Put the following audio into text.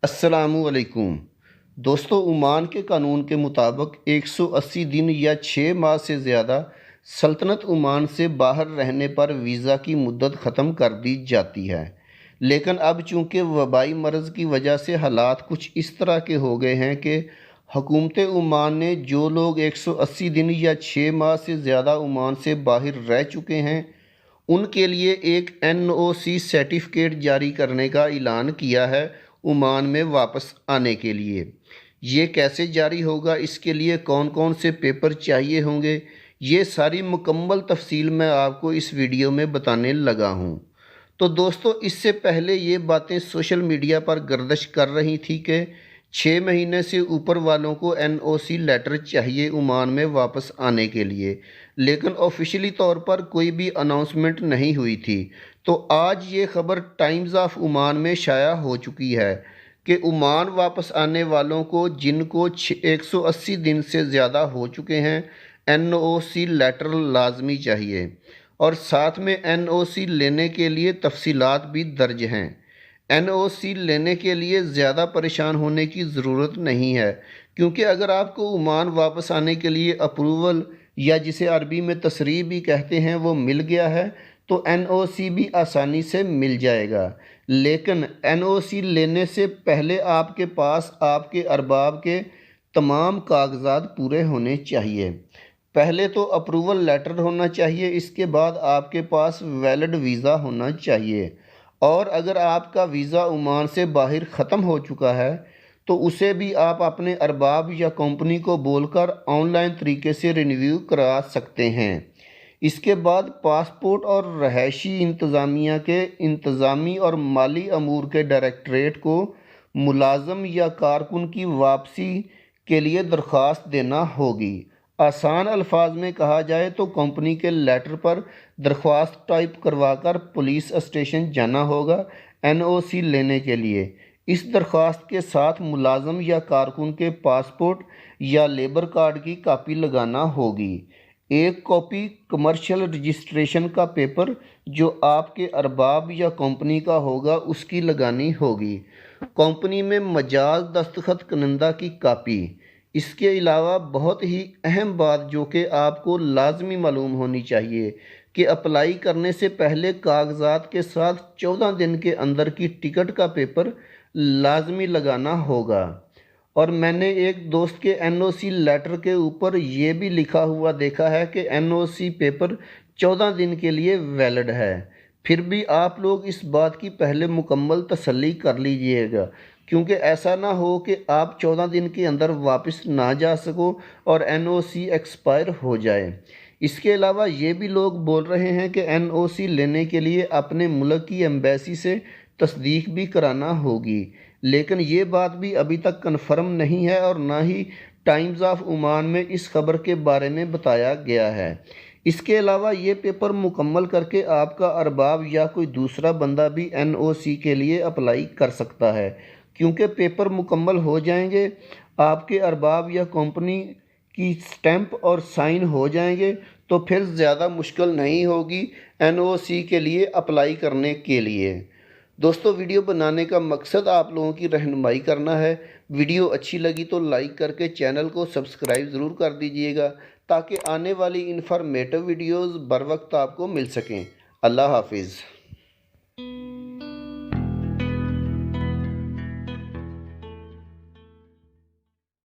अस्सलामुअलैकुम दोस्तों, ओमान के कानून के मुताबिक 180 दिन या 6 माह से ज़्यादा सल्तनत ओमान से बाहर रहने पर वीज़ा की मुद्दत ख़त्म कर दी जाती है। लेकिन अब चूँकि वबाई मर्ज़ की वजह से हालात कुछ इस तरह के हो गए हैं कि हुकूमत ओमान ने जो लोग 180 दिन या 6 माह से ज़्यादा ओमान से बाहर रह चुके हैं उनके लिए एक NOC सर्टिफिकेट जारी करने का ऐलान किया है ओमान में वापस आने के लिए। ये कैसे जारी होगा, इसके लिए कौन कौन से पेपर चाहिए होंगे, ये सारी मुकम्मल तफसील मैं आपको इस वीडियो में बताने लगा हूँ। तो दोस्तों, इससे पहले ये बातें सोशल मीडिया पर गर्दिश कर रही थी कि 6 महीने से ऊपर वालों को NOC लेटर चाहिए ओमान में वापस आने के लिए, लेकिन ऑफिशियली तौर पर कोई भी अनाउंसमेंट नहीं हुई थी। तो आज ये खबर टाइम्स ऑफ ओमान में शाया हो चुकी है कि ओमान वापस आने वालों को जिनको 180 दिन से ज़्यादा हो चुके हैं NOC लेटर लाजमी चाहिए और साथ में NOC लेने के लिए तफसीलात भी दर्ज हैं। NOC लेने के लिए ज़्यादा परेशान होने की ज़रूरत नहीं है, क्योंकि अगर आपको ओमान वापस आने के लिए अप्रूवल या जिसे अरबी में तसरीह भी कहते हैं वो मिल गया है तो NOC भी आसानी से मिल जाएगा। लेकिन NOC लेने से पहले आपके पास आपके अरबाब के तमाम कागजात पूरे होने चाहिए। पहले तो अप्रूवल लेटर होना चाहिए, इसके बाद आपके पास वैलिड वीज़ा होना चाहिए और अगर आपका वीज़ा ओमान से बाहर ख़त्म हो चुका है तो उसे भी आप अपने अरबाब या कंपनी को बोलकर ऑनलाइन तरीके से रिन्यू करा सकते हैं। इसके बाद पासपोर्ट और रहायशी इंतज़ामिया के इंतज़ामी और माली अमूर के डायरेक्टरेट को मुलाजम या कारकुन की वापसी के लिए दरख्वास्त देना होगी। आसान अल्फाज में कहा जाए तो कंपनी के लेटर पर दरख्वास्त टाइप करवाकर पुलिस स्टेशन जाना होगा NOC लेने के लिए। इस दरख्वास्त के साथ मुलाजम या कारकुन के पासपोर्ट या लेबर कार्ड की कापी लगाना होगी। एक कॉपी कमर्शियल रजिस्ट्रेशन का पेपर जो आपके अरबाब या कंपनी का होगा उसकी लगानी होगी। कंपनी में मजाज दस्तखत कनंदा की कापी। इसके अलावा बहुत ही अहम बात जो कि आपको लाजमी मालूम होनी चाहिए कि अप्लाई करने से पहले कागजात के साथ 14 दिन के अंदर की टिकट का पेपर लाजमी लगाना होगा। और मैंने एक दोस्त के NOC लेटर के ऊपर ये भी लिखा हुआ देखा है कि NOC पेपर 14 दिन के लिए वैलिड है। फिर भी आप लोग इस बात की पहले मुकम्मल तसल्ली कर लीजिएगा, क्योंकि ऐसा ना हो कि आप 14 दिन के अंदर वापस ना जा सको और NOC एक्सपायर हो जाए। इसके अलावा ये भी लोग बोल रहे हैं कि NOC लेने के लिए अपने मुल्क की एम्बेसी से तस्दीक भी कराना होगी, लेकिन ये बात भी अभी तक कन्फर्म नहीं है और ना ही टाइम्स ऑफ ओमान में इस खबर के बारे में बताया गया है। इसके अलावा ये पेपर मुकम्मल करके आपका अरबाब या कोई दूसरा बंदा भी NOC के लिए अप्लाई कर सकता है, क्योंकि पेपर मुकम्मल हो जाएंगे, आपके अरबाब या कंपनी की स्टैंप और साइन हो जाएंगे तो फिर ज़्यादा मुश्किल नहीं होगी NOC के लिए अप्लाई करने के लिए। दोस्तों, वीडियो बनाने का मकसद आप लोगों की रहनुमाई करना है। वीडियो अच्छी लगी तो लाइक करके चैनल को सब्सक्राइब ज़रूर कर दीजिएगा ताकि आने वाली इन्फॉर्मेटिव वीडियोज़ बर वक्त आपको मिल सकें। अल्लाह हाफिज़।